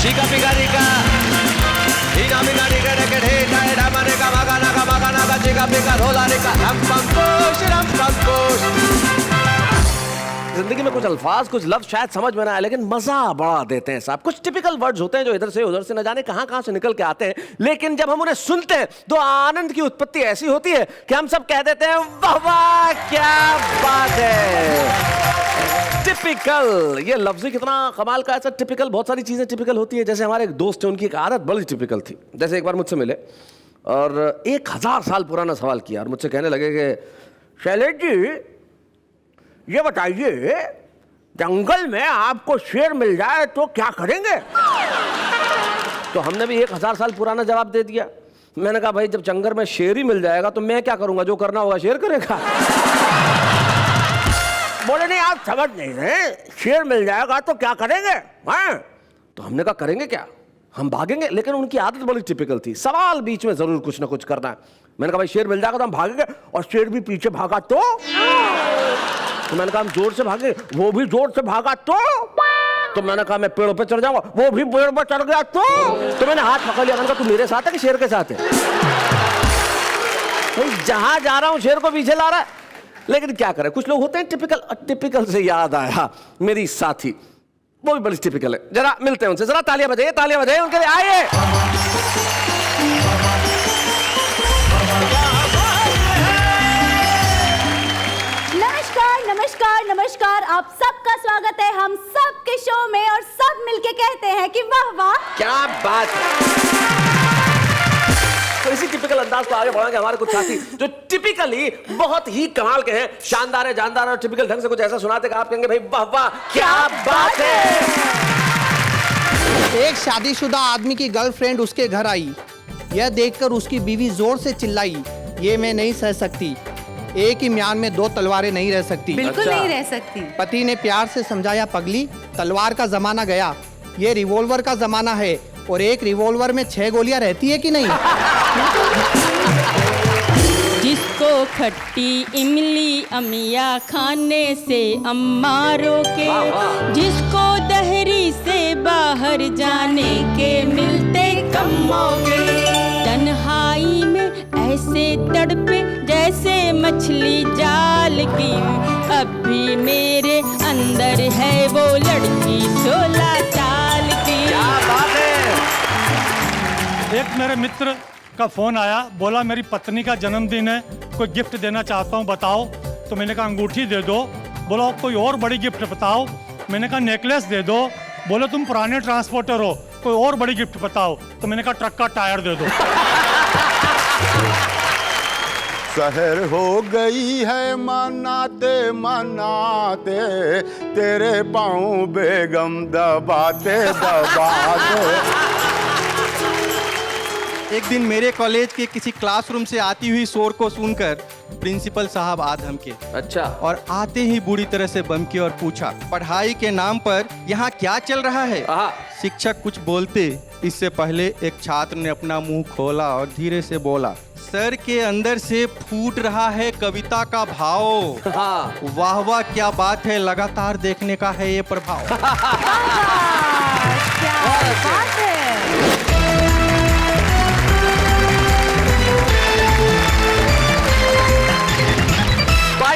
Chica pica rica, ina mina rica rica rica, ina mana rica maga naga, chica pica rola rica, ram pam push. जिंदगी में कुछ अल्फाज कुछ लफ्ज शायद समझ में ना आए लेकिन मजा बड़ा देते हैं साहब। कुछ टिपिकल वर्ड्स होते हैं जो इधर से उधर से न जाने कहां से निकल के आते हैं, लेकिन जब हम उन्हें सुनते हैं तो आनंद की उत्पत्ति ऐसी होती है कि हम सब कह देते हैं वाह वाह क्या बात है। टिपिकल ये लफ्ज ही कितना कमाल का है सर। टिपिकल बहुत सारी चीजें टिपिकल होती है। जैसे हमारे एक दोस्त थे, उनकी एक आदत बड़ी टिपिकल थी। जैसे एक बार मुझसे मिले और 1000 साल पुराना सवाल किया और मुझसे कहने लगे कि शैलेश जी ये बताइए जंगल में आपको शेर मिल जाए तो क्या करेंगे? तो हमने भी 1000 साल पुराना जवाब दे दिया। मैंने कहा भाई जब जंगल में शेर ही मिल जाएगा तो मैं क्या करूंगा, जो करना होगा शेर करेगा। बोले नहीं आप समझ नहीं रहे, शेर मिल जाएगा तो क्या करेंगे? हाँ तो हमने कहा करेंगे क्या, हम भागेंगे। लेकिन उनकी आदत बड़ी टिपिकल थी, सवाल बीच में जरूर कुछ ना कुछ करना है। मैंने कहा भाई शेर मिल जाएगा तो हम भागेंगे, और शेर भी पीछे भागा तो मैंने कहा हम जोर से भागे, वो भी जोर से भागा तो मैंने कहा मैं पेड़ों पे चढ़ जाऊंगा, वो भी पेड़ पर चढ़ गया तो मैंने हाथ पकड़ लिया। मैंने कहा तू मेरे साथ है कि शेर के साथ है? जहां जा रहा हूं शेर को पीछे ला रहा है। लेकिन क्या करें, कुछ लोग होते हैं टिपिकल। टिपिकल से याद आया मेरी साथी, वो भी बड़ी टिपिकल है। जरा मिलते हैं उनसे, जरा तालियां बजाइए उनके लिए, आइए। नमस्कार, आप सबका स्वागत है हम सब के शो में, और सब मिलके कहते हैं कि वाह वाह क्या बात है। तो इसी टिपिकल अंदाज को आगे बढ़ाएंगे हमारे कुछ साथी जो टिपिकली बहुत ही कमाल के हैं, शानदार है, जानदार और टिपिकल ढंग से कुछ ऐसा सुनाते कि आप कहेंगे भाई वाह वाह क्या बात है। एक शादीशुदा आदमी की गर्लफ्रेंड उसके घर आई। यह देखकर उसकी बीवी जोर से चिल्लाई, ये मैं नहीं सह सकती, एक ही म्यान में 2 तलवारें नहीं रह सकती। बिल्कुल नहीं रह सकती। पति ने प्यार से समझाया, पगली तलवार का जमाना गया, ये रिवॉल्वर का जमाना है, और एक रिवॉल्वर में 6 गोलियां रहती है कि नहीं। जिसको खट्टी इमली अमिया खाने से अम्मा रोके, जिसको दहरी से बाहर जाने के मिलते कम मौके, तन्हाई में ऐसे तड़पे जैसे मछली जाल की, अब भी मेरे अंदर है वो लड़की 16 साल की। क्या बात है। एक मेरे मित्र का फोन आया, बोला मेरी पत्नी का जन्मदिन है, कोई गिफ्ट देना चाहता हूँ, बताओ। तो मैंने कहा अंगूठी दे दो। बोला कोई और बड़ी गिफ्ट बताओ। मैंने कहा नेकलेस दे दो। बोले तुम पुराने ट्रांसपोर्टर हो, कोई और बड़ी गिफ्ट बताओ। तो मैंने कहा ट्रक का टायर दे दो। सहर हो गई है मनाते मनाते, तेरे पाँव बेगम दबाते दबाते। एक दिन मेरे कॉलेज के किसी क्लासरूम से आती हुई शोर को सुनकर प्रिंसिपल साहब आ धमके। अच्छा। और आते ही बुरी तरह से बमके और पूछा, पढ़ाई के नाम पर यहाँ क्या चल रहा है? शिक्षक कुछ बोलते इससे पहले एक छात्र ने अपना मुंह खोला और धीरे से बोला, सर के अंदर से फूट रहा है कविता का भाव। वाह वाह क्या बात है, लगातार देखने का है ये प्रभाव। क्या बात है।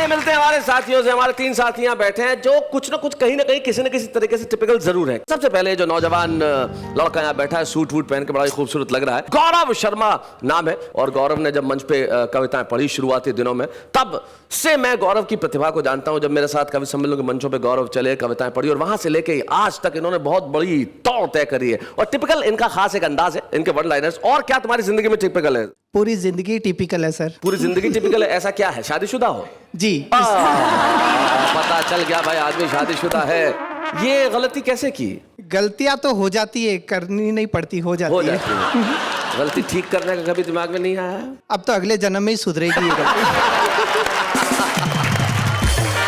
मिलते हैं हमारे साथियों से। हमारे 3 साथियां बैठे हैं जो कुछ ना कुछ कहीं ना कहीं किसी न किसी तरीके से टिपिकल जरूर है। सबसे पहले जो नौजवान लड़का यहाँ बैठा है, सूट वूट पहन के बड़ा ही खूबसूरत लग रहा है, गौरव शर्मा नाम है। और गौरव ने जब मंच पे कविताएं पढ़ी शुरुआती दिनों में, तब से मैं गौरव की प्रतिभा को जानता हूं। जब मेरे साथ कवि सम्मेलन के मंचों पे गौरव चले, कविताएं पढ़ी, और वहां से लेके आज तक इन्होंने बहुत बड़ी तौर तय करी है। और टिपिकल इनका खास एक अंदाज है, इनके वन लाइनर्स। और क्या तुम्हारी जिंदगी में टिपिकल है? पूरी जिंदगी टिपिकल है सर। पूरी जिंदगी टिपिकल है? ऐसा क्या है, शादीशुदा हो? जी। पता चल गया भाई आदमी शादीशुदा है। ये गलती कैसे की? गलतियां तो हो जाती है, करनी नहीं पड़ती, हो जाती है। गलती ठीक करने का कभी दिमाग में नहीं आया? अब तो अगले जन्म में ही सुधरेगी ये गलती।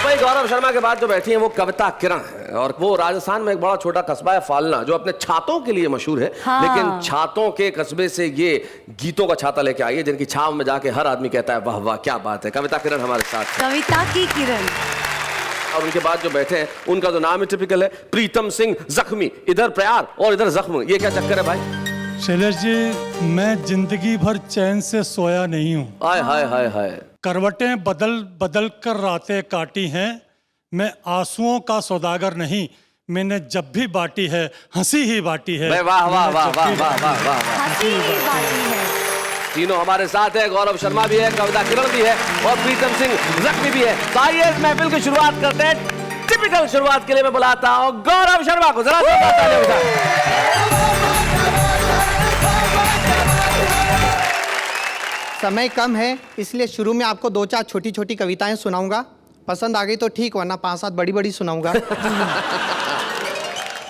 भाई गौरव शर्मा के बाद जो बैठी है वो कविता किरण है, और वो राजस्थान में एक बड़ा छोटा कस्बा है फालना, जो अपने छातों के लिए मशहूर है। हाँ। लेकिन छातों के कस्बे से ये गीतों का छाता लेके आई है, जिनकी छाव में जाके हर आदमी कहता है वाह वाह क्या बात है। कविता किरण हमारे साथ। कविता की किरण। और उनके बाद जो बैठे हैं उनका तो नाम ही टिपिकल है, प्रीतम सिंह जख्मी। इधर प्यार और इधर जख्म, ये क्या चक्कर है भाई? शैलेश जी, मैं जिंदगी भर चैन से सोया नहीं हूँ। हाय हाय हाय हाय। करवटें बदल बदल कर रातें काटी हैं, मैं आंसुओं का सौदागर नहीं, मैंने जब भी बांटी है हंसी ही बांटी है। वाह वाह वाह वाह वाह वाह वाह। हंसी ही बाटी है। तीनों हमारे साथ है, गौरव शर्मा भी है, कविता किरण भी है और प्रीतम सिंह जख्मी भी है। तो आइए इस महफिल की शुरुआत करते हैं। टिपिकल शुरुआत के लिए मैं बुलाता हूँ गौरव शर्मा को, जरा तालियों के साथ। समय कम है, इसलिए शुरू में आपको 2-4 छोटी छोटी कविताएं सुनाऊंगा। पसंद आ गई तो ठीक, वरना 5-7 बड़ी बड़ी सुनाऊंगा।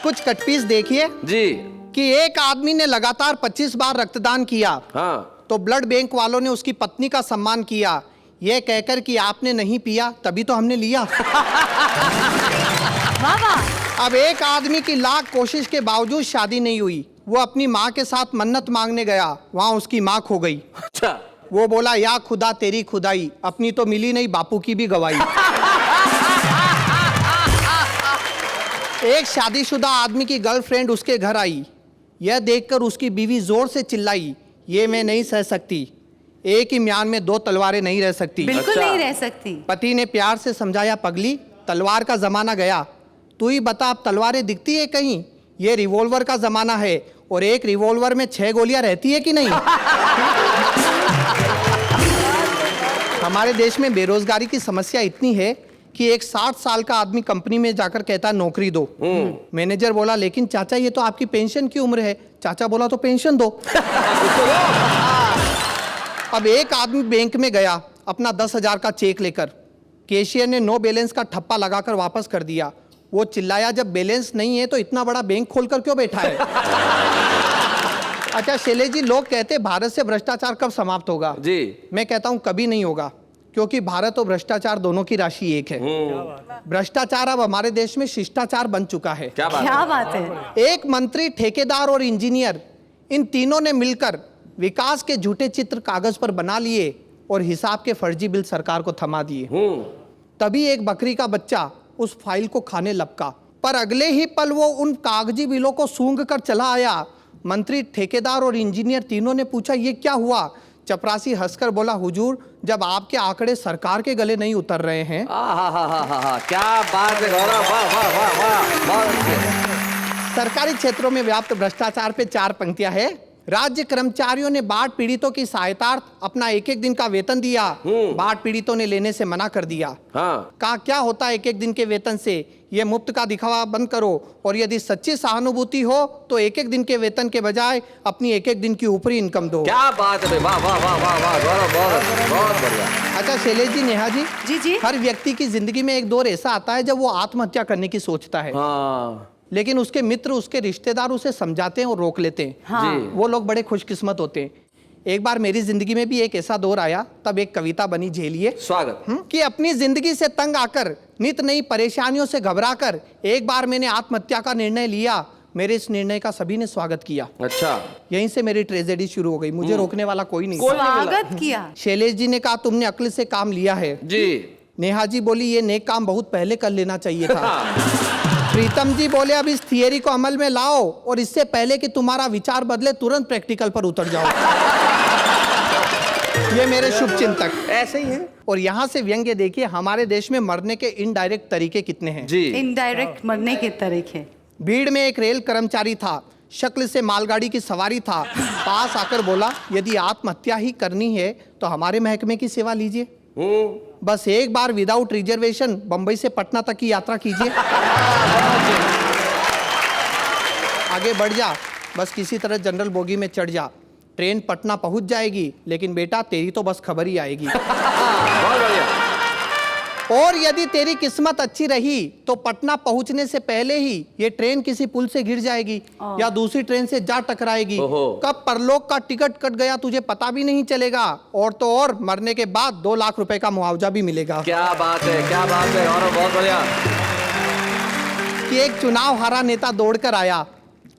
कुछ कटपीस देखिए जी। कि एक आदमी ने लगातार 25 बार रक्तदान किया। हाँ। तो ब्लड बैंक वालों ने उसकी पत्नी का सम्मान किया, यह कहकर कि आपने नहीं पिया तभी तो हमने लिया। अब एक आदमी की लाख कोशिश के बावजूद शादी नहीं हुई। वो अपनी माँ के साथ मन्नत मांगने गया, वहां उसकी माँ खो गई। अच्छा। वो बोला, या खुदा तेरी खुदाई, अपनी तो मिली नहीं, बापू की भी गवाही। एक शादीशुदा आदमी की गर्लफ्रेंड उसके घर आई। यह देखकर उसकी बीवी जोर से चिल्लाई, ये मैं नहीं सह सकती, एक ही म्यान में 2 तलवारें नहीं रह सकती। बिल्कुल नहीं रह सकती। पति ने प्यार से समझाया, पगली तलवार का जमाना गया, तू ही बता अब तलवारें दिखती है कहीं? ये रिवॉल्वर का जमाना है, और एक रिवॉल्वर में 6 गोलियां रहती है कि नहीं? हमारे देश में बेरोजगारी की समस्या इतनी है कि एक 60 साल का आदमी कंपनी में जाकर कहता नौकरी दो। मैनेजर बोला, लेकिन चाचा ये तो आपकी पेंशन की उम्र है। चाचा बोला, तो पेंशन दो। अब एक आदमी बैंक में गया अपना 10,000 का चेक लेकर। कैशियर ने नो बैलेंस का ठप्पा लगाकर वापस कर दिया। वो चिल्लाया, जब बैलेंस नहीं है तो इतना बड़ा बैंक खोलकर क्यों बैठा है? अच्छा शैलेश जी, लोग कहते हैं भारत से भ्रष्टाचार कब समाप्त होगा? जी। मैं कहता हूं कभी नहीं होगा, क्योंकि भारत और भ्रष्टाचार दोनों की राशि एक है। भ्रष्टाचार अब हमारे देश में शिष्टाचार बन चुका है। क्या बात है। एक मंत्री, ठेकेदार और इंजीनियर, इन तीनों ने मिलकर विकास के झूठे चित्र कागज पर बना लिए और हिसाब के फर्जी बिल सरकार को थमा दिए। तभी एक बकरी का बच्चा उस फाइल को खाने लपका, पर अगले ही पल वो उन कागजी बिलों को सूंघ कर चला आया। मंत्री, ठेकेदार और इंजीनियर तीनों ने पूछा, ये क्या हुआ? चपरासी हंसकर बोला, हुजूर, जब आपके आंकड़े सरकार के गले नहीं उतर रहे हैं। क्या बात है गौरव, वाह वाह वाह वाह। सरकारी क्षेत्रों में व्याप्त भ्रष्टाचार पे 4 पंक्तियां है। राज्य कर्मचारियों ने बाढ़ पीड़ितों की सहायतार्थ अपना 1-1 दिन का वेतन दिया। बाढ़ पीड़ितों ने लेने से मना कर दिया। कहा, क्या होता है 1-1 दिन के वेतन से? ये मुफ्त का दिखावा बंद करो, और यदि सच्ची सहानुभूति हो तो 1-1 दिन के वेतन के बजाय अपनी 1-1 दिन की ऊपरी इनकम दो। क्या बात है, वाह वाह वाह वाह वाह, बहुत बढ़िया। अच्छा शैलेश जी, नेहा जी, जी। हर व्यक्ति की जिंदगी में एक दौर ऐसा आता है जब वो आत्महत्या करने की सोचता है। लेकिन उसके मित्र, उसके रिश्तेदार उसे समझाते हैं और रोक लेते हैं। हाँ। वो लोग बड़े खुशकिस्मत होते हैं। एक बार मेरी जिंदगी में भी एक ऐसा दौर आया, तब एक कविता बनी, झेलिए। स्वागत। कि अपनी जिंदगी से तंग आकर, नित नई परेशानियों से घबराकर एक बार मैंने आत्महत्या का निर्णय लिया। मेरे इस निर्णय का सभी ने स्वागत किया। अच्छा। यहीं से मेरी ट्रेजेडी शुरू हो गई। मुझे रोकने वाला कोई नहीं। स्वागत किया। शैलेश जी ने कहा, तुमने अक्ल से काम लिया है। जी। नेहा जी बोली, ये नेक काम बहुत पहले कर लेना चाहिए था। प्रीतम जी बोले, अब इस थियरी को अमल में लाओ, और इससे पहले कि तुम्हारा विचार बदले तुरंत प्रैक्टिकल पर उतर जाओ। ये मेरे शुभ चिंतक ऐसे ही हैं। और यहाँ से व्यंग्य देखिए, हमारे देश में मरने के इनडायरेक्ट तरीके कितने हैं। जी। इनडायरेक्ट मरने के तरीके। भीड़ में एक रेल कर्मचारी था, शक्ल से मालगाड़ी की सवारी था। पास आकर बोला, यदि आत्महत्या ही करनी है तो हमारे महकमे की सेवा लीजिए। बस एक बार विदाउट रिजर्वेशन बंबई से पटना तक की यात्रा कीजिए। आगे बढ़ जा, बस किसी तरह जनरल बोगी में चढ़ जा। ट्रेन पटना पहुंच जाएगी, लेकिन बेटा तेरी तो बस खबर ही आएगी। और यदि तेरी किस्मत अच्छी रही तो पटना पहुंचने से पहले ही ये ट्रेन किसी पुल से गिर जाएगी या दूसरी ट्रेन से जा टकराएगी। कब परलोक का टिकट कट गया तुझे पता भी नहीं चलेगा। और तो और मरने के बाद 2 लाख रुपए का मुआवजा भी मिलेगा। क्या बात है, क्या बात है गौरव, बहुत बढ़िया। कि एक चुनाव हारा नेता दौड़कर आया,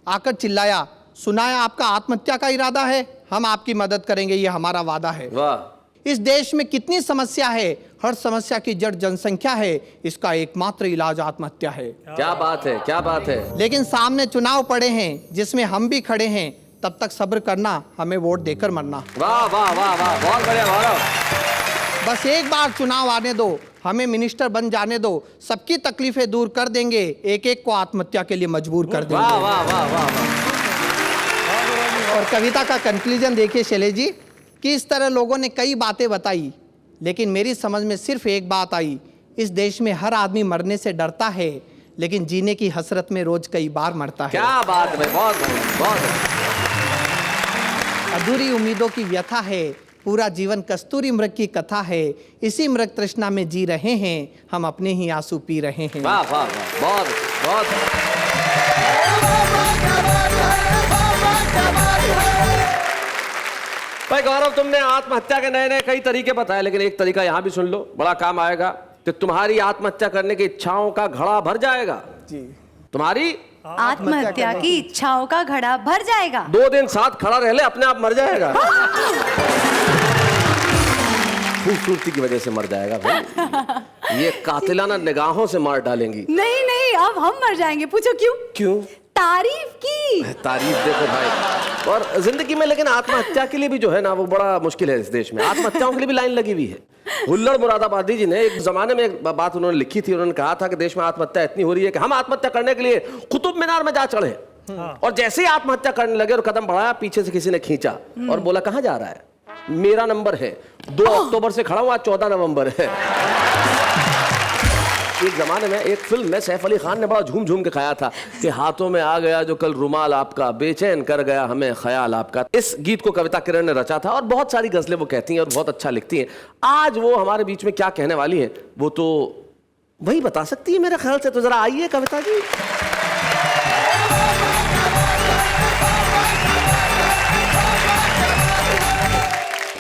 आकर चिल्लाया, सुना है आपका आत्महत्या का इरादा है, हम आपकी मदद करेंगे, ये हमारा वादा है। वाह। इस देश में कितनी समस्या है, हर समस्या की जड़ जनसंख्या है, इसका एकमात्र इलाज आत्महत्या है। क्या बात है, क्या बात है। लेकिन सामने चुनाव पड़े हैं जिसमें हम भी खड़े हैं, तब तक सब्र करना, हमें वोट देकर मरना। वाह वाह वाह वाह, बहुत बढ़िया गौरव। बस एक बार चुनाव आने दो, हमें मिनिस्टर बन जाने दो, सबकी तकलीफें दूर कर देंगे, एक एक को आत्महत्या के लिए मजबूर कर देंगे। वाह वाह वाह वाह वाह। और कविता का कंक्लूजन देखिए शैलेश जी, कि इस तरह लोगों ने कई बातें बताई, लेकिन मेरी समझ में सिर्फ एक बात आई, इस देश में हर आदमी मरने से डरता है, लेकिन जीने की हसरत में रोज कई बार मरता है। क्या बात है, बहुत बहुत। अधूरी उम्मीदों की व्यथा है, पूरा जीवन कस्तूरी मृग की कथा है, इसी मृग तृष्णा में जी रहे हैं, हम अपने ही आंसू पी रहे हैं। वाह वाह वाह, बहुत बहुत। भाई गौरव, तुमने आत्महत्या के नए नए कई तरीके बताए, लेकिन एक तरीका यहाँ भी सुन लो, बड़ा काम आएगा, कि तुम्हारी आत्महत्या करने की इच्छाओं का घड़ा भर जाएगा। जी। तुम्हारी आत्महत्या की इच्छाओं का घड़ा भर जाएगा। 2 दिन साथ खड़ा रह ले, अपने आप मर जाएगा। खूबसूरती की वजह से मर जाएगा भाई। ये कातिलाना निगाहों से मार डालेंगी। नहीं नहीं, अब हम मर जाएंगे। पूछो क्यों? क्यों? तारीफ की। तारीफ देखो भाई। और जिंदगी में लेकिन आत्महत्या के लिए भी जो है ना, वो बड़ा मुश्किल है इस देश में। आत्महत्याओं के लिए भी लाइन लगी हुई है। हुल्लड़ मुरादाबादी जी ने एक जमाने में एक बात उन्होंने लिखी थी, उन्होंने कहा था कि देश में आत्महत्या इतनी हो रही है कि हम आत्महत्या करने के लिए कुतुब मीनार में जा चढ़े, और जैसे ही आत्महत्या करने लगे और कदम बढ़ाया, पीछे से किसी ने खींचा और बोला कहां जा रहा है? मेरा नंबर है, 2 अक्टूबर से खड़ा हूं, आज 14 नवंबर है। एक जमाने में एक फिल्म में सैफ अली खान ने बड़ा झूम झूम के खाया था कि हाथों में आ गया जो कल रुमाल आपका, बेचैन कर गया हमें ख्याल आपका। इस गीत को कविता किरण ने रचा था, और बहुत सारी गजलें वो कहती हैं और बहुत अच्छा लिखती हैं। आज वो हमारे बीच में क्या कहने वाली हैं, वो तो वही बता सकती है मेरे ख्याल से। तो जरा आइए कविता जी।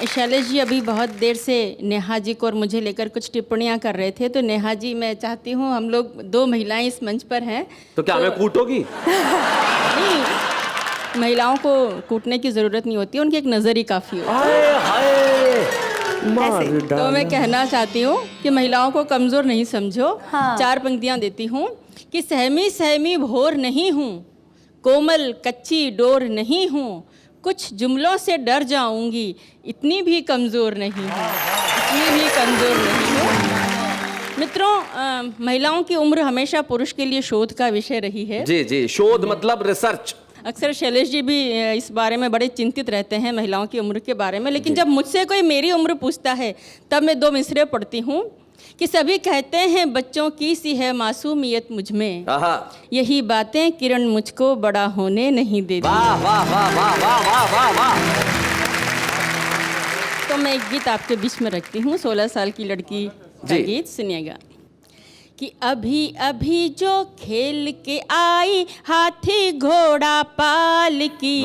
शैलेश जी अभी बहुत देर से नेहा जी को और मुझे लेकर कुछ टिप्पणियां कर रहे थे, तो नेहा जी मैं चाहती हूँ, हम लोग 2 महिलाएं इस मंच पर हैं, तो क्या हमें कूटोगी? नहीं, महिलाओं को कूटने की जरूरत नहीं होती, उनकी एक नज़र ही काफ़ी होती है। तो मैं कहना चाहती हूँ कि महिलाओं को कमज़ोर नहीं समझो। हाँ। 4 पंक्तियाँ देती हूँ कि सहमी सहमी भोर नहीं हूँ, कोमल कच्ची डोर नहीं हूँ, कुछ जुमलों से डर जाऊंगी, इतनी भी कमज़ोर नहीं हूँ, इतनी भी कमज़ोर नहीं हूँ। मित्रों, महिलाओं की उम्र हमेशा पुरुष के लिए शोध का विषय रही है। जी जी, शोध मतलब रिसर्च। अक्सर शैलेश जी भी इस बारे में बड़े चिंतित रहते हैं, महिलाओं की उम्र के बारे में, लेकिन जब मुझसे कोई मेरी उम्र पूछता है, तब मैं 2 मिसरे पढ़ती हूँ कि सभी कहते हैं बच्चों की सी है मासूमियत मुझ में, यही बातें किरण मुझको बड़ा होने नहीं देती। वाह वाह वाह वाह वाह वाह वाह वाह। तो मैं एक गीत आपके बीच में रखती हूँ, 16 साल की लड़की का गीत, सुनिएगा। कि अभी अभी जो खेल के आई हाथी घोड़ा पाल की,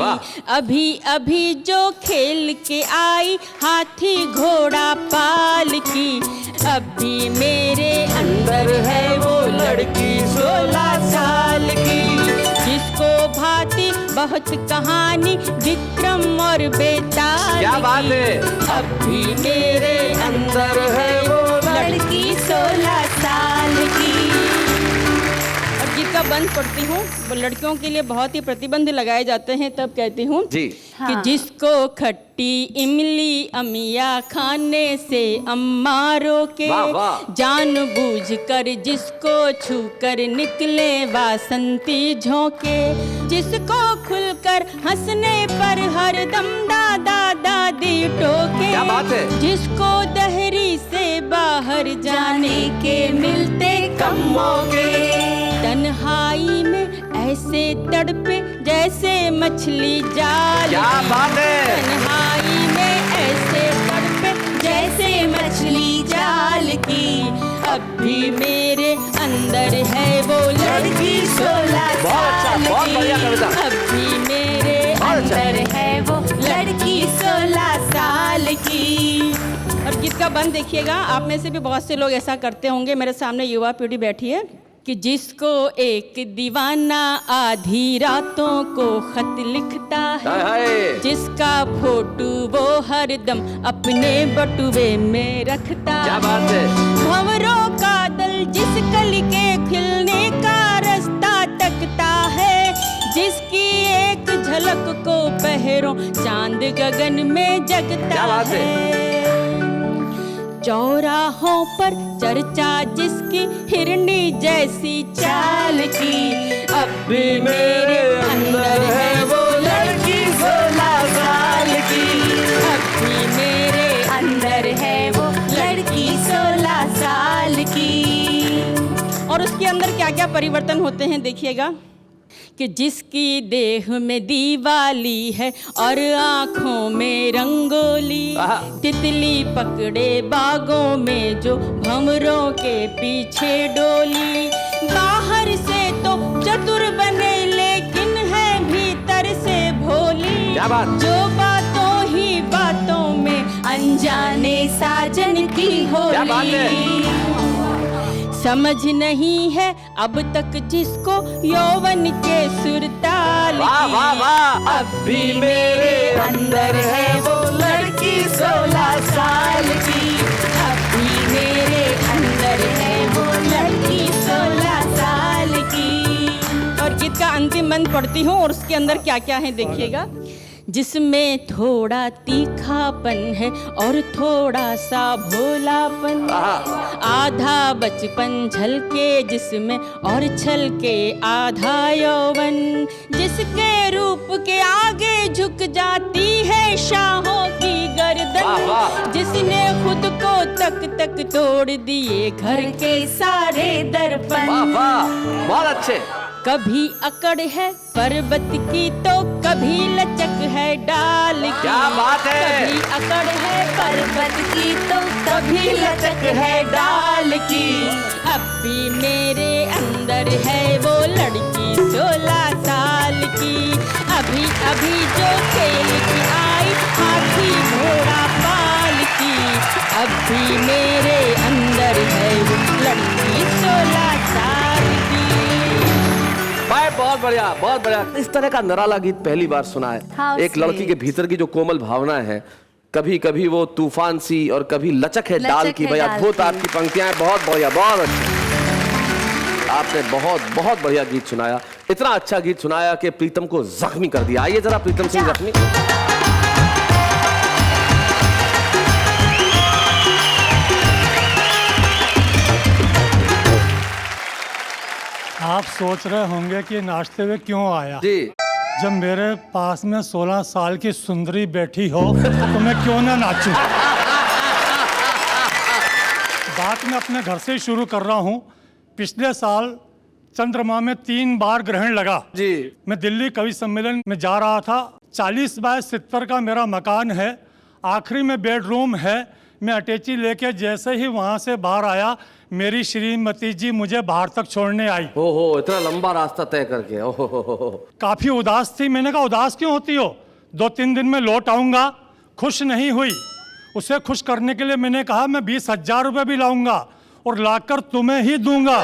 अभी अभी जो खेल के आई हाथी घोड़ा पाल की, अभी मेरे अंदर है वो लड़की 16 साल की, जिसको भाती बहुत कहानी विक्रम और बेताल। क्या बात है। अभी मेरे अंदर है वो लड़की 16 साल की। और गीत का बंद पढ़ती हूँ, लड़कियों के लिए बहुत ही प्रतिबंध लगाए जाते हैं, तब कहती हूँ जी। कि जिसको खट्टी इमली अमिया खाने से अम्मा रोके, जानबूझ कर जिसको छू कर निकले वासंती झोंके, जिसको खुलकर हंसने पर हरदम दादा दादी टोके, क्या बात है। जिसको दहरी से बाहर जाने के मिलते कम मौके, तन्हाई में ऐसे तड़पे जैसे मछली जाल। क्या बात है। तन्हाई में ऐसे तड़पे जैसे मछली जाल की, अब भी मेरे अंदर है वो लड़की 16 साल की, अब भी मेरे अंदर है वो लड़की 16 साल की। और गीत का बंद देखिएगा, आप में से भी बहुत से लोग ऐसा करते होंगे, मेरे सामने युवा पीढ़ी बैठी है, कि जिसको एक दीवाना आधी रातों को खत लिखता हाय है, हाय। जिसका फोटो वो हरदम अपने बटुए में रखता क्या बात है। भंवरों का दल जिस कली के खिलने का रास्ता तकता है, जिसकी एक झलक को पहरों चांद गगन में जगता क्या बात है। चौराहों पर चर्चा जिसकी हिरनी जैसी चाल की, अब भी मेरे अंदर है वो लड़की 16 साल की, अब भी मेरे अंदर है वो लड़की 16 साल की। और उसके अंदर क्या क्या परिवर्तन होते हैं देखिएगा, कि जिसकी देह में दीवाली है और आँखों में रंगोली, तितली पकड़े बागों में जो भंवरों के पीछे डोली, बाहर से तो चतुर बने लेकिन है भीतर से भोली, क्या बात। जो बातों ही बातों में अनजाने साजन की क्या बात होली, है। समझ नहीं है अब तक जिसको यौवन के सुरताल वाह की, वाह वाह। अब भी मेरे अंदर है वो लड़की 16 साल की, अब भी मेरे अंदर है वो लड़की 16 साल की। और गीत का अंतिम बंद पढ़ती हूँ और उसके अंदर क्या क्या है देखिएगा, जिसमें थोड़ा तीखापन है और थोड़ा सा भोलापन, आधा बचपन झलके जिसमें और छलके आधा यौवन, जिसके रूप के आगे झुक जाती है शाहों की गर्दन, जिसने खुद को तक तक तोड़ दिए घर के सारे दर्पण। वाह वाह, बहुत अच्छे। कभी अकड़ है पर्वत की तो कभी लचक है डाल की, क्या बात है। कभी अकड़ है पर्वत की तो कभी लचक है डाल की, अब भी मेरे अंदर है वो लड़की 16 साल की, अभी अभी जो खेल की आई हाथी घोड़ा पाल की, अब भी मेरे अंदर है वो लड़की 16 साल की। भाई बहुत बढ़िया, बहुत बढ़िया। इस तरह का निराला गीत पहली बार सुना है। How एक लड़की sweet। के भीतर की जो कोमल भावना है, कभी कभी वो तूफान सी और कभी लचक है डाल की। भाई अद्भुत आपकी पंक्तियां हैं, बहुत बढ़िया, बहुत अच्छा। आपने बहुत बहुत बढ़िया गीत सुनाया, इतना अच्छा गीत सुनाया कि प्रीतम को जख्मी कर दिया। आइए जरा प्रीतम सिंह जख्मी। आप सोच रहे होंगे कि नाचते हुए क्यों आया जी। जब मेरे पास में 16 साल की सुंदरी बैठी हो तो मैं क्यों ना नाचूं। बात मैं अपने घर से ही शुरू कर रहा हूं। पिछले साल चंद्रमा में 3 बार ग्रहण लगा जी। मैं दिल्ली कवि सम्मेलन में जा रहा था। 40 बाय 70 का मेरा मकान है, आखिरी में बेडरूम है। मैं अटैची लेके जैसे ही वहां से बाहर आया, मेरी श्रीमती जी मुझे बाहर तक छोड़ने आई। ओहो, इतना लंबा रास्ता तय करके। ओहो, काफी उदास थी। मैंने कहा उदास क्यों होती हो, 2-3 दिन में लौट आऊंगा। खुश नहीं हुई। उसे खुश करने के लिए मैंने कहा मैं 20,000 रुपये भी लाऊंगा और लाकर तुम्हें ही दूंगा।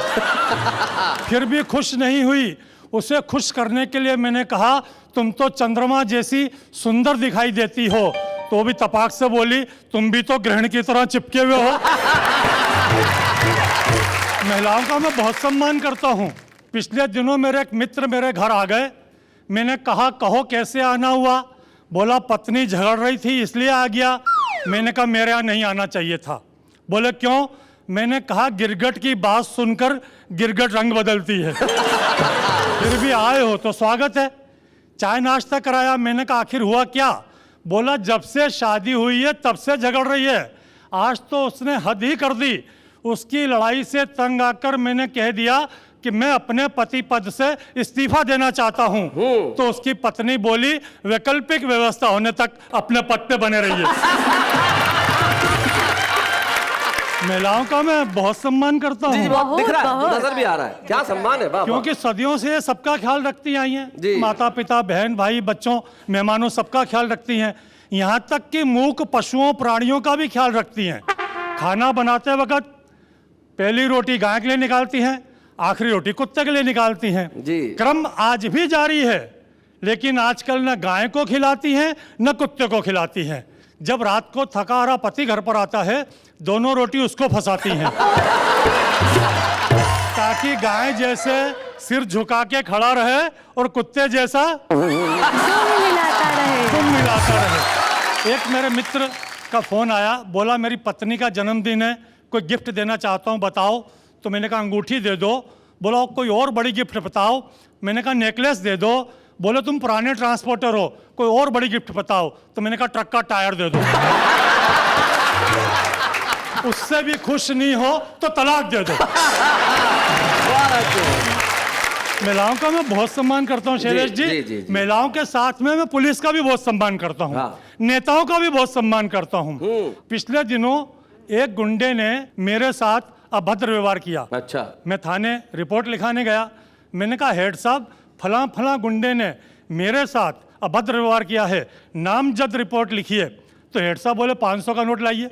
फिर भी खुश नहीं हुई। उसे खुश करने के लिए मैंने कहा तुम तो चंद्रमा जैसी सुंदर दिखाई देती हो, तो भी तपाक से बोली तुम भी तो ग्रहण की तरह चिपके हुए हो। महिलाओं का मैं बहुत सम्मान करता हूँ। पिछले दिनों मेरे एक मित्र मेरे घर आ गए। मैंने कहा कहो कैसे आना हुआ। बोला पत्नी झगड़ रही थी इसलिए आ गया। मैंने कहा मेरे यहाँ नहीं आना चाहिए था। बोले क्यों। मैंने कहा गिरगट की बात सुनकर गिरगट रंग बदलती है। फिर भी आए हो तो स्वागत है। चाय नाश्ता कराया। मैंने कहा आखिर हुआ क्या। बोला जब से शादी हुई है तब से झगड़ रही है। आज तो उसने हद ही कर दी। उसकी लड़ाई से तंग आकर मैंने कह दिया कि मैं अपने पति पद से इस्तीफा देना चाहता हूं। तो उसकी पत्नी बोली वैकल्पिक व्यवस्था होने तक अपने पद पे बने रहिए। महिलाओं का मैं बहुत सम्मान करता हूँ, दिख रहा है, नजर भी आ रहा है। क्या सम्मान है। वाह, क्योंकि सदियों से ये सबका ख्याल रखती आई जी। हैं। माता पिता बहन भाई बच्चों मेहमानों सबका ख्याल रखती हैं। यहाँ तक कि मूक पशुओं प्राणियों का भी ख्याल रखती हैं। खाना बनाते वक्त पहली रोटी गाय के लिए निकालती हैं, आखिरी रोटी कुत्ते के लिए निकालती हैं। जी। क्रम आज भी जारी है, लेकिन आजकल न गाय को खिलाती हैं न कुत्ते को खिलाती हैं। जब रात को थका हारा पति घर पर आता है, दोनों रोटी उसको फंसाती हैं ताकि गाय जैसे सिर झुका के खड़ा रहे और कुत्ते जैसा दुम मिलाता रहे। एक मेरे मित्र का फोन आया, बोला मेरी पत्नी का जन्मदिन है, कोई गिफ्ट देना चाहता हूँ, बताओ। तो मैंने कहा अंगूठी दे दो। बोला कोई और बड़ी गिफ्ट बताओ। मैंने कहा नेकलेस दे दो। बोले तुम पुराने ट्रांसपोर्टर हो, कोई और बड़ी गिफ्ट बताओ। तो मैंने कहा ट्रक का टायर दे दो। उससे भी खुश नहीं हो तो तलाक दे दो। महिलाओं का मैं बहुत सम्मान करता हूँ शैलेश जी। महिलाओं के साथ में मैं पुलिस का भी बहुत सम्मान करता हूँ। हाँ। नेताओं का भी बहुत सम्मान करता हूँ। पिछले दिनों एक गुंडे ने मेरे साथ अभद्र व्यवहार किया। अच्छा। मैं थाने रिपोर्ट लिखाने गया। मैंने कहा हेड साहब, फलां फलां गुंडे ने मेरे साथ अभद्र व्यवहार किया है, नामजद रिपोर्ट लिखिए। तो हेड साहब बोले 500 का नोट लाइए।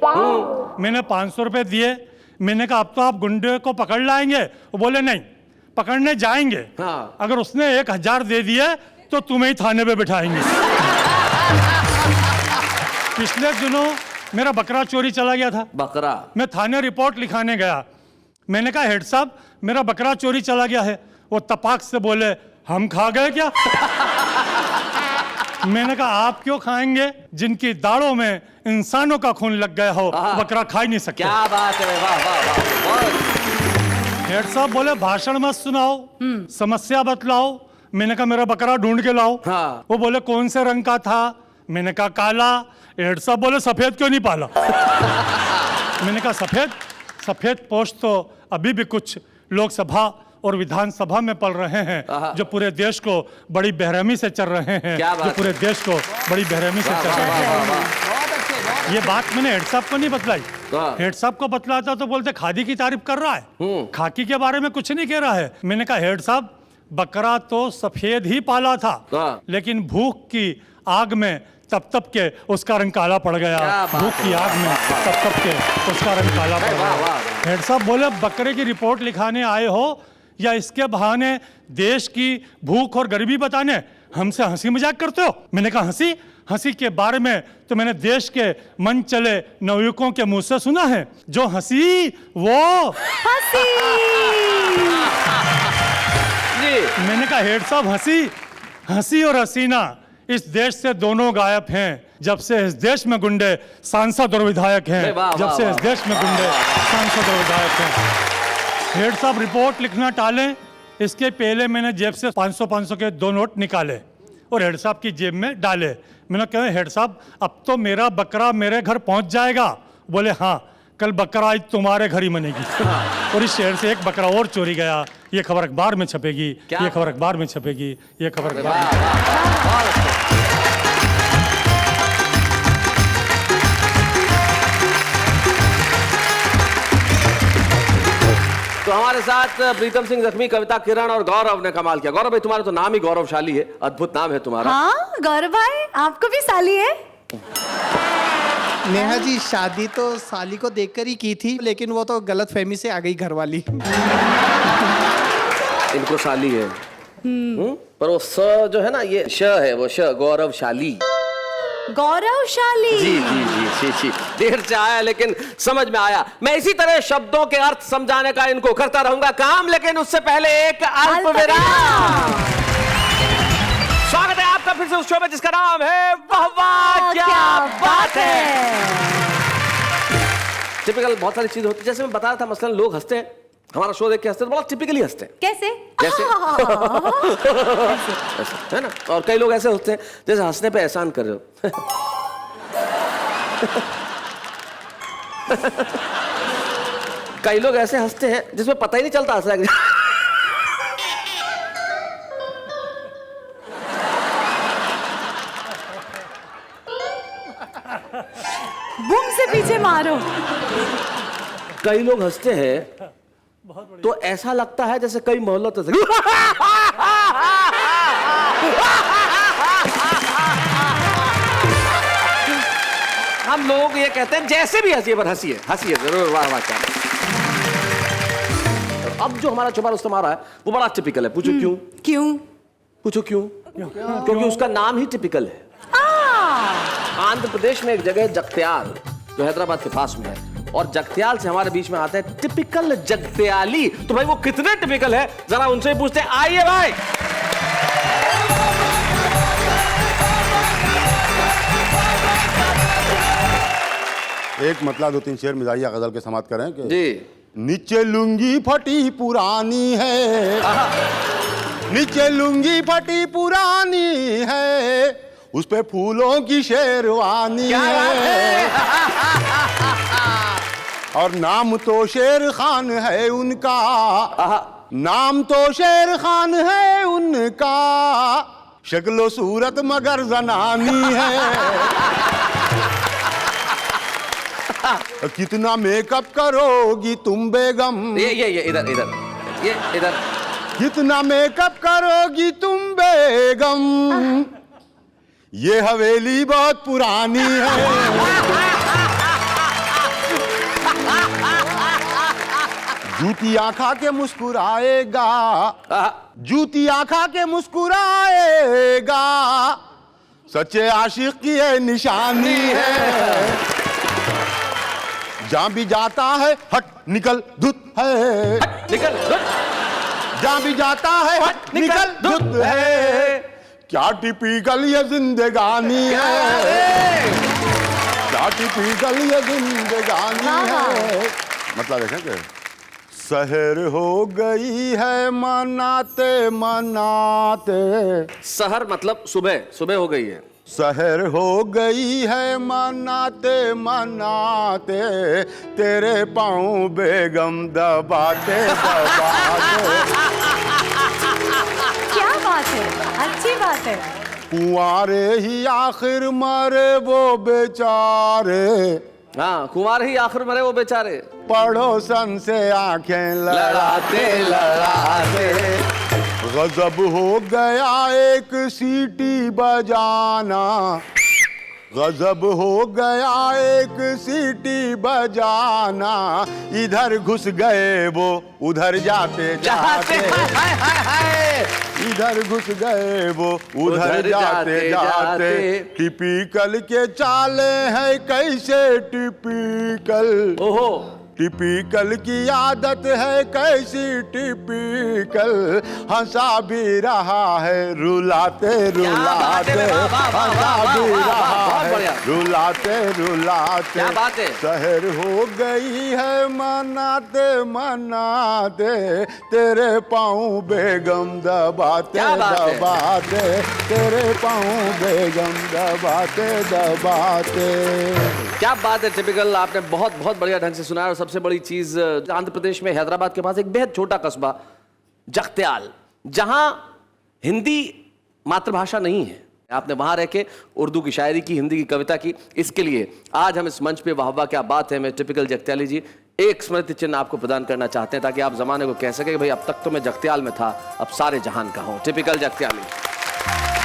मैंने 500 रुपए दिए। मैंने कहा अब तो आप गुंडे को पकड़ लाएंगे। वो बोले नहीं, पकड़ने जाएंगे। हाँ। अगर उसने 1000 दे दिए तो तुम्हें ही थाने पे बिठाएंगे। पिछले दिनों मेरा बकरा चोरी चला गया था। बकरा? मैं थाने रिपोर्ट लिखाने गया। मैंने कहा हेड साहब मेरा बकरा चोरी चला गया है। वो तपाक से बोले हम खा गए क्या? मैंने कहा आप क्यों खाएंगे? जिनकी दाढ़ों में इंसानों का खून लग गया हो बकरा खा ही नहीं सकते। क्या बात है, वाह वाह वाह। हेड साहब बोले भाषण मत सुनाओ, समस्या बतलाओ। मैंने कहा मेरा बकरा ढूंढ के लाओ। हाँ। वो बोले कौन से रंग का था? मैंने कहा काला। हेड साहब बोले सफेद क्यों नहीं पाला? मैंने कहा सफेद पोस्ट तो अभी भी कुछ लोकसभा और विधानसभा में पल रहे हैं, जो पूरे देश को बड़ी बेरहमी से चल रहे हैं। जो पूरे देश को बड़ी बेरहमी से चल रहे हैं। ये बात मैंने हेड साहब को नहीं बतलाई। हेड साहब को बतलाता तो बोलते खादी की तारीफ कर रहा है, खाकी के बारे में कुछ नहीं कह रहा है। मैंने कहा हेड साहब बकरा तो सफेद ही पाला था, लेकिन भूख की आग में तप के उसका रंग काला पड़ गया। भूख की आग में तप के उसका रंग काला पड़ गया। हेड साहब बोले बकरे की रिपोर्ट लिखाने आए हो या इसके बहाने देश की भूख और गरीबी बताने हमसे हंसी मजाक करते हो? मैंने कहा हंसी के बारे में तो मैंने देश के मन चले नवयुवकों के मुंह से सुना है, जो हंसी वो हंसी। मैंने कहा हेड साहब हंसी और हसीना इस देश से दोनों गायब हैं जब से इस देश में गुंडे सांसद और विधायक हैं। जब से इस देश में गुंडे सांसद और विधायक हैं। हेड साहब रिपोर्ट लिखना टालें, इसके पहले मैंने जेब से 500 के 2 नोट निकाले और हेड साहब की जेब में डाले। मैंने कहा हेड साहब अब तो मेरा बकरा मेरे घर पहुंच जाएगा। बोले हाँ, कल बकरा ईद तुम्हारे घर ही मनेगी। और इस शहर से एक बकरा और चोरी गया। ये खबर अखबार में छपेगी, ये खबर अखबार में छपेगी, ये खबर अखबार में। तो हमारे साथ प्रीतम सिंह जख्मी, कविता किरण और गौरव ने कमाल किया। गौरव भाई तुम्हारा तो नाम ही गौरवशाली है, अद्भुत नाम है तुम्हारा। हाँ गौरव भाई आपको भी साली है? नेहा जी शादी तो साली को देखकर ही की थी, लेकिन वो तो गलतफहमी से आ गई घरवाली। इनको साली है। पर वो स जो है ना, ये श है, वो श गौरवशाली। गौरवशाली। जी। देर से आया लेकिन समझ में आया। मैं इसी तरह शब्दों के अर्थ समझाने का इनको करता रहूंगा काम, लेकिन उससे पहले एक अल्प विराम। स्वागत है आपका फिर से उस शो में जिसका नाम है वाह वाह क्या बात है। टिपिकल बहुत सारी चीज होती है, जैसे मैं बता रहा था, मसलन लोग हंसते हैं, हमारा शो देख के हंसते हैं, बड़ा टिपिकली हंसते हैं। कैसे? जैसे ऐसे, है ना। और कई लोग ऐसे होते हैं जैसे हंसने पे एहसान कर रहे हो। कई लोग ऐसे हंसते हैं जिसमें पता ही नहीं चलता हंस रहा है। बूम से पीछे मारो। कई लोग हंसते हैं तो ऐसा लगता है जैसे कई मोहल्लों से हम लोग ये कहते हैं जैसे भी हंसिए, पर हंसिए जरूर, वाह वाह क्या। अब जो हमारा छुपा रुस्तम आ रहा है वो बड़ा टिपिकल है। पूछो क्यों? क्यों? पूछो क्यों? क्योंकि उसका नाम ही टिपिकल है। आंध्र प्रदेश में एक जगह है जगत्याल, जो हैदराबाद के पास में है, और जगत्याल से हमारे बीच में आते हैं टिपिकल जगत्याली। तो भाई वो कितने टिपिकल है जरा उनसे पूछते हैं। आइए भाई। एक मतलब 2-3 शेर मिजाइया गजल के समाप्त करें कि जी। नीचे लुंगी फटी पुरानी है, नीचे लुंगी फटी पुरानी है, उस पे फूलों की शेरवानी है, और नाम तो शेर खान है उनका, नाम तो शेर खान है उनका, शक्लो सूरत मगर जनानी है। कितना मेकअप करोगी तुम बेगम, ये इधर ये इधर, कितना मेकअप करोगी तुम बेगम, ये हवेली बहुत पुरानी है। जूतियां खा के मुस्कुराएगा, जूतियां खा के मुस्कुराएगा, सच्चे आशिक की ये निशानी है। जहां भी जाता है हट निकल धुत है, निकल जहां भी जाता है हट निकल धुत है, क्या टिपिकल ये जिंदगानी है, क्या टिपिकल ये जिंदगानी है। मतलब देखें कि सहर हो गई है मनाते मनाते, सहर मतलब सुबह, सुबह हो गई है। सहर हो गई है मनाते मनाते, तेरे पाँव बेगम दबाते दबाते। क्या बात है, अच्छी बात है। कुंवारे ही आखिर मरे वो बेचारे, हाँ, कुंवार ही आखिर मरे वो बेचारे, पड़ोसन से आंखें लड़ाते लड़ाते। गजब हो गया एक सीटी बजाना, गजब हो गया एक सीटी बजाना, इधर घुस गए वो उधर जाते जाते, इधर घुस गए वो उधर जाते जाते। टिपिकल के चाले हैं कैसे टिपिकल, ओहो टिपिकल की आदत है कैसी टिपिकल, हंसा भी रहा है रुलाते रुलाते, हंसा भी रहा है रुलाते रुलाते। सहर हो गई है मनाते मनाते, तेरे पाँव बेगम दबाते दबाते, तेरे पाँव बेगम दबाते दबाते। क्या बात है टिपिकल, आपने बहुत बहुत बढ़िया ढंग से सुनाया। और सबसे बड़ी चीज, आंध्र प्रदेश में हैदराबाद के पास एक बेहद छोटा कस्बा जगत्याल, जहां हिंदी मातृभाषा नहीं है, आपने वहां रह के उर्दू की शायरी की, हिंदी की कविता की। इसके लिए आज हम इस मंच पे वाह वाह क्या बात है में टिपिकल जगत्याली जी एक स्मृति चिन्ह आपको प्रदान करना चाहते हैं, ताकि आप जमाने को कह सके कि भाई अब तक तो मैं जगत्याल में था, अब सारे जहान का हूं। टिपिकल जगत्याली।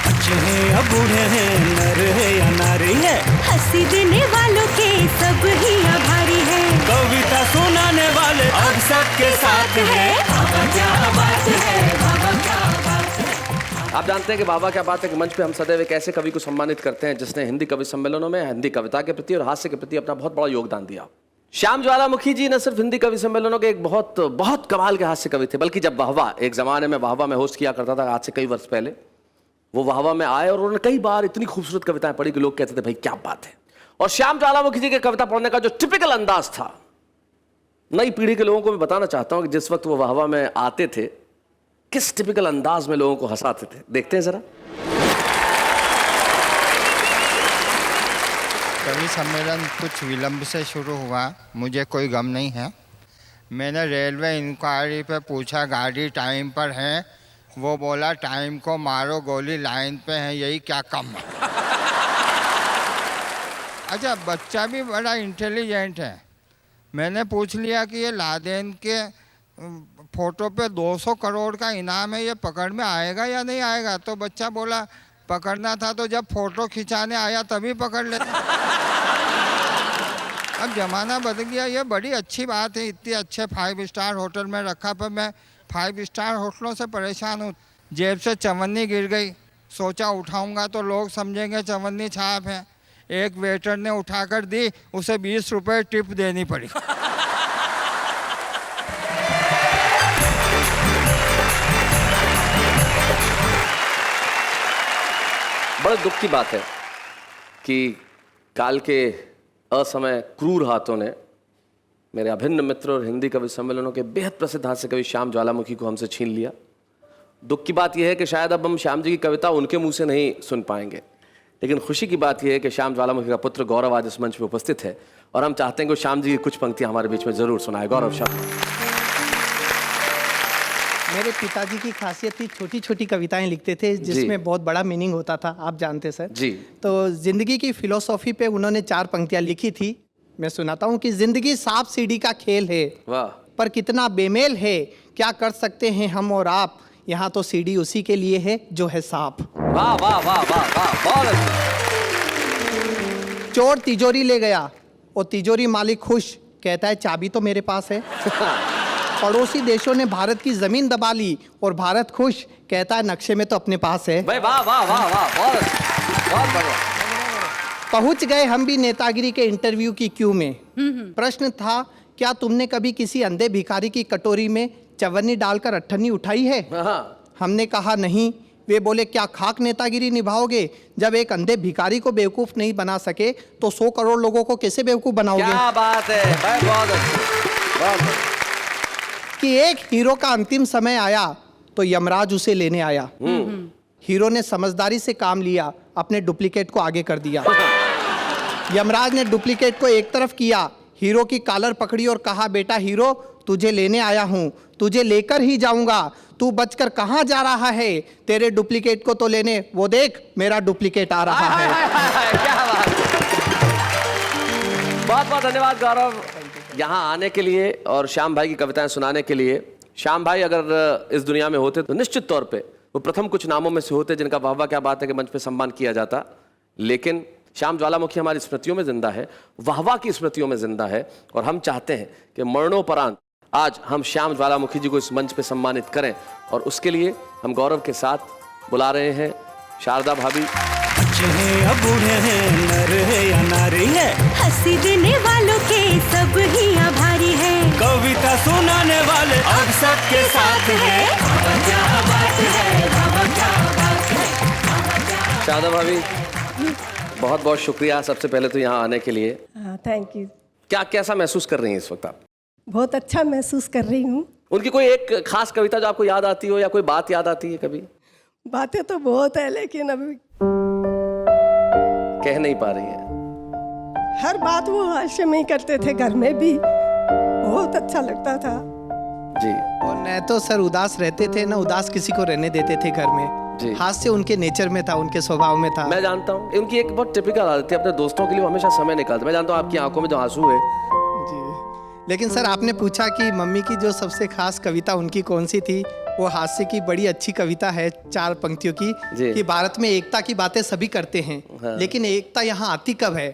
बच्चे हैं या बूढ़े हैं, नर है या नारी है, हंसी देने वालों के सब ही आभारी है, कविता सुनाने वाले अब सबके साथ है। बाबा क्या बात है, बाबा क्या बात है। आप जानते हैं कि बाबा क्या बात है कि मंच पे हम सदैव एक ऐसे कवि को सम्मानित करते हैं जिसने हिंदी कवि सम्मेलनों में हिंदी कविता के प्रति और हास्य के प्रति अपना बहुत बड़ा योगदान दिया। श्याम ज्वालामुखी जी न सिर्फ हिंदी कवि सम्मेलनों के एक बहुत बहुत कमाल के हास्य कवि थे, बल्कि जब वाहवा एक जमाने में वाहवा में होस्ट किया करता था आज से कई वर्ष पहले, वो वाहवा में आए और उन्होंने कई बार इतनी खूबसूरत कविताएं पढ़ी कि लोग कहते थे भाई क्या बात है। और श्याम ज्वालामुखी जी के कविता पढ़ने का जो टिपिकल अंदाज था, नई पीढ़ी के लोगों को मैं बताना चाहता हूं कि जिस वक्त वो वाहवा में आते थे किस टिपिकल अंदाज में लोगों को हंसाते थे। देखते हैं जरा। कवि सम्मेलन कुछ विलंब से शुरू हुआ, मुझे कोई गम नहीं है। मैंने रेलवे इंक्वायरी पे पूछा गाड़ी टाइम पर है, वो बोला टाइम को मारो गोली लाइन पे है, यही क्या कम है। अच्छा, बच्चा भी बड़ा इंटेलिजेंट है। मैंने पूछ लिया कि ये लादेन के फोटो पे 200 करोड़ का इनाम है, ये पकड़ में आएगा या नहीं आएगा। तो बच्चा बोला पकड़ना था तो जब फोटो खिंचाने आया तभी पकड़ लेते। अब ज़माना बदल गया, ये बड़ी अच्छी बात है। इतने अच्छे 5 स्टार होटल में रखा, पर मैं 5 स्टार होटलों से परेशान हूँ। जेब से चवन्नी गिर गई, सोचा उठाऊंगा तो लोग समझेंगे चवन्नी छाप है। एक वेटर ने उठाकर दी, उसे 20 रुपये टिप देनी पड़ी। बड़े दुख की बात है कि काल के असमय क्रूर हाथों ने मेरे अभिन्न मित्र और हिंदी कवि सम्मेलनों के बेहद प्रसिद्ध हास्य कवि श्याम ज्वालामुखी को हमसे छीन लिया। दुख की बात यह है कि शायद अब हम श्याम जी की कविता उनके मुंह से नहीं सुन पाएंगे, लेकिन खुशी की बात यह है कि श्याम ज्वालामुखी का पुत्र गौरव आज इस मंच पे उपस्थित है और हम चाहते हैं कि श्याम जी की कुछ पंक्तियां हमारे बीच में जरूर सुनाए। गौरव शब्द। मेरे पिताजी की खासियत थी, छोटी छोटी कविताएं लिखते थे जिसमें बहुत बड़ा मीनिंग होता था, आप जानते सर जी। तो जिंदगी की फिलोसॉफी पे उन्होंने 4 पंक्तियां लिखी थी, मैं सुनाता हूँ कि जिंदगी सांप सीढ़ी का खेल है, वाह, पर कितना बेमेल है, क्या कर सकते हैं हम और आप, यहाँ तो सीढ़ी उसी के लिए है जो है सांप। वाह वाह वाह वाह वाह, बहुत अच्छा। चोर तिजोरी ले गया और तिजोरी मालिक खुश, कहता है चाबी तो मेरे पास है। पड़ोसी देशों ने भारत की जमीन दबा ली और भारत खुश, कहता है नक्शे में तो अपने पास है। वाह वाह वाह वाह, बहुत बहुत बढ़िया। पहुंच गए हम भी नेतागिरी के इंटरव्यू की क्यू में। प्रश्न था, क्या तुमने कभी किसी अंधे भिखारी की कटोरी में चवन्नी डालकर अट्ठन्नी उठाई है? हमने कहा नहीं। वे बोले, क्या खाक नेतागिरी निभाओगे? जब एक अंधे भिखारी को बेवकूफ नहीं बना सके तो 100 करोड़ लोगों को कैसे बेवकूफ बनाओगे? क्या बात है भाई, बहुत अच्छा। कि एक हीरो का अंतिम समय आया तो यमराज उसे लेने आया। हीरो ने समझदारी से काम लिया, अपने डुप्लीकेट को आगे कर दिया। यमराज ने डुप्लीकेट को एक तरफ किया, हीरो की कॉलर पकड़ी और कहा, बेटा हीरो, तुझे लेने आया हूं, तुझे लेकर ही जाऊंगा, तू बचकर कहां जा रहा है? तेरे डुप्लीकेट को तो लेने, वो देख मेरा डुप्लीकेट आ रहा है। क्या बात। बहुत बहुत धन्यवाद गौरव यहाँ आने के लिए और श्याम भाई की कविताएं सुनाने के लिए। श्याम भाई अगर इस दुनिया में होते तो निश्चित तौर पे वो प्रथम कुछ नामों में से होते जिनका वाह वाह क्या बात है कि मंच पे सम्मान किया जाता, लेकिन श्याम ज्वालामुखी हमारी स्मृतियों में जिंदा है, वाह वाह की स्मृतियों में जिंदा है और हम चाहते हैं कि मरणोपरांत आज हम श्याम ज्वालामुखी जी को इस मंच पे सम्मानित करें और उसके लिए हम गौरव के साथ बुला रहे हैं शारदा भाभी। बच्चे हैं या बूढ़े हैं, नर है या नारी है, हंसी देने वालों के सब ही आभारी है, कविता सुनाने वाले अब सबके साथ है। क्या बात है, क्या बात है। शारदा भाभी बहुत बहुत शुक्रिया सबसे पहले तो यहाँ आने के लिए। Thank you. क्या कैसा महसूस कर रही हैं इस वक्त आप? बहुत अच्छा महसूस कर रही हूँ। उनकी कोई एक खास कविता जो आपको याद आती हो या कोई बात याद आती है कभी? बातें तो बहुत है लेकिन अभी कह नहीं पा रही है। हर बात वो हास्य में ही करते थे, घर में भी बहुत अच्छा लगता था जी। और न तो सर उदास रहते थे, न उदास किसी को रहने देते थे घर में। हास्य उनके नेचर में था, उनके स्वभाव में था। मैं जानता हूँ उनकी एक बहुत टिपिकल आदत है, अपने दोस्तों के लिए वो हमेशा समय निकालते। मैं जानता हूँ आपकी आंखों में जो आंसू है जी। लेकिन सर आपने पूछा कि मम्मी की जो सबसे खास कविता उनकी कौन सी थी, वो हास्य की बड़ी अच्छी कविता है 4 पंक्तियों की कि भारत में एकता की बातें सभी करते हैं, लेकिन एकता यहाँ आती कब है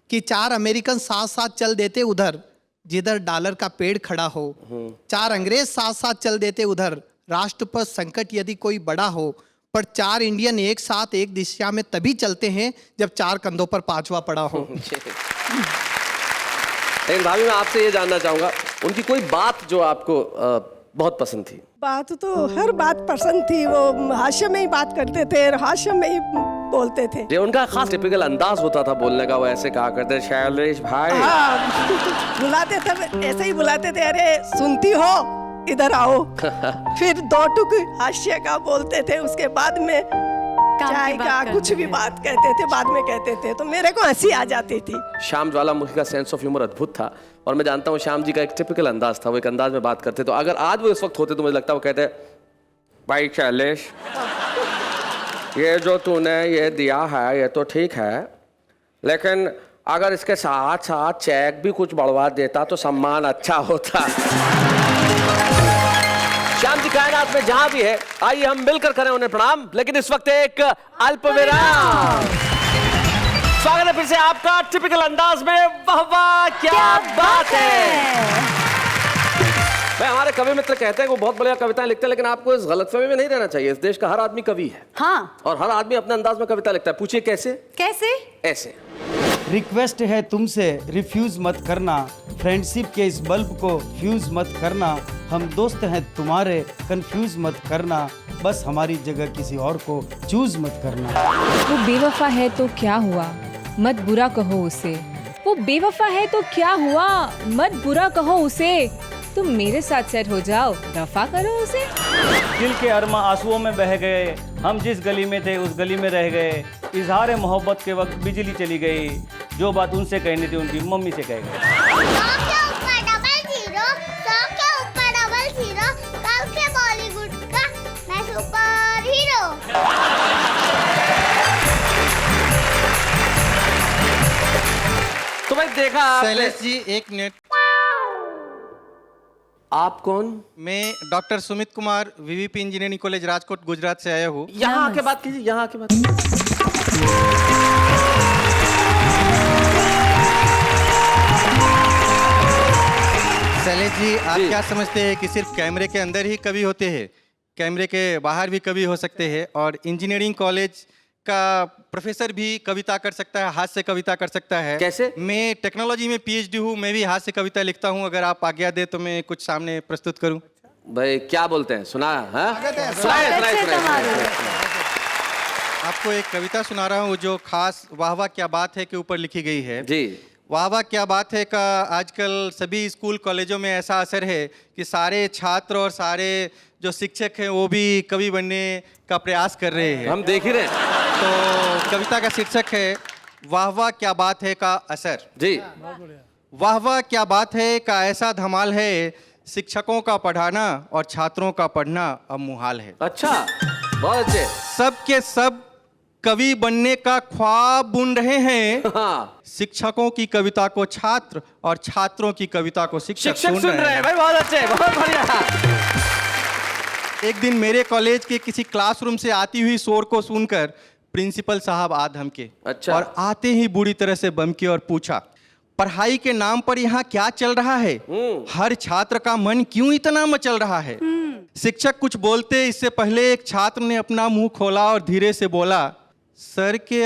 कि 4 अमेरिकन साथ साथ चल देते उधर जिधर डॉलर का पेड़ खड़ा हो, 4 अंग्रेज साथ साथ चल देते उधर राष्ट्र पर संकट यदि कोई बड़ा हो, पर 4 इंडियन एक साथ एक दिशा में तभी चलते हैं जब 4 कंधों पर 5वां पड़ा हो। लेकिन भाभी मैं आपसे ये जानना चाहूंगा उनकी कोई बात जो आपको बहुत पसंद थी? बात तो हर बात पसंद थी, वो हास्य में ही बात करते थे और हास्य में ही बोलते थे। ये उनका खास टिपिकल अंदाज होता था बोलने का, वो ऐसे कहा करते शैलेश भाई। बुलाते थे ऐसे ही बुलाते थे, अरे सुनती हो इधर आओ। फिर 2 टुक हास्य का बोलते थे, उसके बाद में चाय का कुछ भी बात कहते थे, बाद में कहते थे, तो मेरे को हंसी आ जाती थी। श्याम ज्वालामुखी का सेंस ऑफ ह्यूमर अद्भुत था और मैं जानता हूँ श्याम जी का एक टिपिकल अंदाज था, वो एक अंदाज में बात करते। तो अगर आज वो इस वक्त होते तो मुझे लगता है वो कहते भाई शैलेश ये जो तूने ये दिया है ये तो ठीक है, लेकिन अगर इसके साथ साथ चेक भी कुछ बढ़वा देता तो सम्मान अच्छा होता। श्याम जी कायनात में जहां भी है, आइए हम मिलकर करें उन्हें प्रणाम, लेकिन इस वक्त एक अल्प विराम। स्वागत है फिर से आपका टिपिकल अंदाज में वाह वाह क्या बात है। मैं हमारे कवि मित्र कहते हैं कि वो बहुत बढ़िया कविताएं लिखते हैं, लेकिन आपको इस गलतफहमी में नहीं रहना चाहिए। इस देश का हर आदमी कवि है। हाँ। और हर आदमी अपने अंदाज में कविता लिखता है। पूछिए कैसे? कैसे? ऐसे। रिक्वेस्ट है तुमसे रिफ्यूज मत करना, फ्रेंडशिप के इस बल्ब को फ्यूज मत करना, हम दोस्त हैं तुम्हारे कंफ्यूज मत करना, बस हमारी जगह किसी और को चूज मत करना। वो बेवफा है तो क्या हुआ, मत बुरा कहो उसे। वो बेवफा है तो क्या हुआ, मत बुरा कहो उसे। तुम मेरे साथ सेट हो जाओ, दफा करो उसे। दिल के अरमा आंसुओं में बह गए, हम जिस गली में थे उस गली में रह गए। इजहार मोहब्बत के वक्त बिजली चली गई, जो बात उनसे कहनी थी उनकी मम्मी से कह गए। तो भाई देखा शैलेश जी, एक मिनट। आप कौन? मैं doctor Sumit Kumar, VVP engineering college Rajkot Gujarat से आया हूँ। यहाँ आके बात कीजिए, यहाँ आके बात कीजिए। शैलेश जी, आप क्या समझते हैं कि सिर्फ कैमरे के अंदर ही कवि होते हैं? कैमरे के बाहर भी कवि हो सकते हैं, और इंजीनियरिंग कॉलेज का प्रोफेसर भी कविता कर सकता है, हाथ से कविता कर सकता है। कैसे? मैं टेक्नोलॉजी में पीएचडी हूँ, मैं भी हाथ से कविता लिखता हूँ। अगर आप आज्ञा दे तो मैं कुछ सामने प्रस्तुत करूँ। भाई क्या बोलते हैं? सुना है? आपको एक कविता सुना रहा हूँ जो खास वाह वाह क्या बात है के ऊपर लिखी गई है। जी। वाह वाह क्या बात है का आजकल सभी स्कूल कॉलेजों में ऐसा असर है कि सारे छात्र और सारे जो शिक्षक हैं वो भी कवि बनने का प्रयास कर रहे हैं। हम देख ही रहे हैं। तो कविता का शीर्षक है वाह वाह क्या बात है का असर। जी। वाह वाह क्या बात है का ऐसा धमाल है, शिक्षकों का पढ़ाना और छात्रों का पढ़ना अब मुहाल है। अच्छा, बहुत अच्छे। सब के सब कवि बनने का ख्वाब बुन रहे हैं। हाँ। शिक्षकों की कविता को छात्र और छात्रों की कविता को शिक्षक सुन रहे हैं। भाई बहुत अच्छे, बहुत बढ़िया। एक दिन मेरे कॉलेज के किसी क्लासरूम से आती हुई शोर को सुनकर प्रिंसिपल साहब आ धमके। अच्छा। और आते ही बुरी तरह से बमके और पूछा, पढ़ाई के नाम पर यहाँ क्या चल रहा है? हर छात्र का मन क्यों इतना मचल रहा है? शिक्षक कुछ बोलते इससे पहले एक छात्र ने अपना मुंह खोला और धीरे से बोला, सर के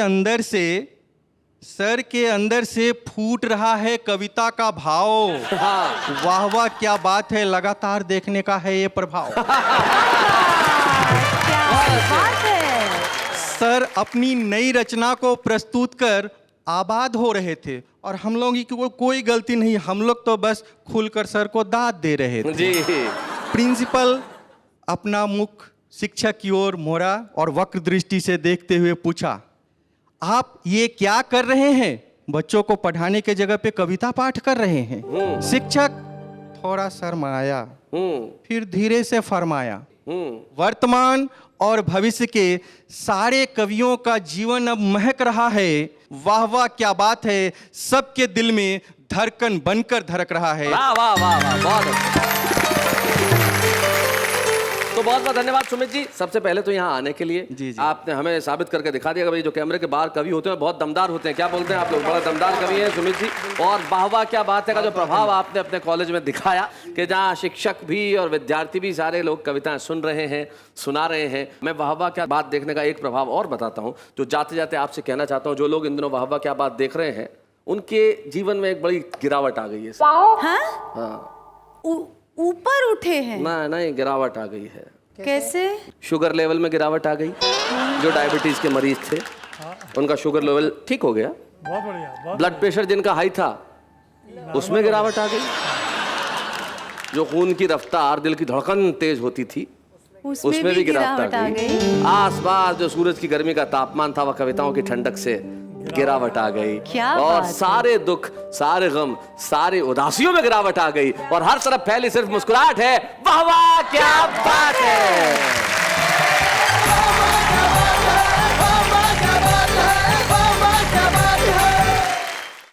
अंदर से फूट रहा है कविता का भाव। वाह वाह क्या बात है, लगातार देखने का है ये प्रभाव। सर अपनी नई रचना को प्रस्तुत कर आबाद हो रहे थे और हम लोगों की कोई गलती नहीं, हम लोग तो बस खुलकर सर को दाद दे रहे थे। जी। प्रिंसिपल अपना मुख शिक्षक की ओर मोड़ा और वक्र दृष्टि से देखते हुए पूछा, आप ये क्या कर रहे हैं? बच्चों को पढ़ाने के जगह पे कविता पाठ कर रहे हैं। शिक्षक थोड़ा शर्माया, फिर धीरे से फरमाया, वर्तमान और भविष्य के सारे कवियों का जीवन अब महक रहा है। वाह वाह क्या बात है, सबके दिल में धड़कन बनकर धड़क रहा है। वाह वाह वाह वाह, बहुत अच्छा। तो बहुत बहुत धन्यवाद सुमित जी, सबसे पहले तो यहाँ आने के लिए। जी। आपने हमें साबित करके दिखा दिया कि भाई जो कैमरे के बाहर कवि होते हैं बहुत दमदार होते हैं। क्या बोलते हैं आप लोग? बड़ा दमदार कवि हैं सुमित जी। और वाह वाह क्या बात है का जो प्रभाव आपने अपने कॉलेज में दिखाया कि जहाँ शिक्षक भी और विद्यार्थी भी सारे लोग कविताएं सुन रहे हैं, सुना रहे हैं। मैं वाह वाह क्या बात देखने का एक प्रभाव और बताता हूँ जो जाते जाते आपसे कहना चाहता हूँ। जो लोग इन दिनों वाह वाह क्या बात देख रहे हैं उनके जीवन में एक बड़ी गिरावट आ गई है। हाँ, ऊपर उठे हैं? नहीं, गिरावट आ गई है। कैसे? शुगर लेवल में गिरावट आ गई। जो डायबिटीज के मरीज थे उनका शुगर लेवल ठीक हो गया। बहुत बढ़िया। ब्लड प्रेशर जिनका हाई था उसमें गिरावट आ गई। जो खून की रफ्तार, दिल की धड़कन तेज होती थी उसमें भी गिरावट आ गई। आसपास जो सूरज की गर्मी का तापमान था वह कविताओं की ठंडक से गिरावट आ गई। और सारे दुख, सारे गम, सारी उदासियों में गिरावट आ गई और हर तरफ फैली सिर्फ मुस्कुराहट है। वाह वाह क्या बात है।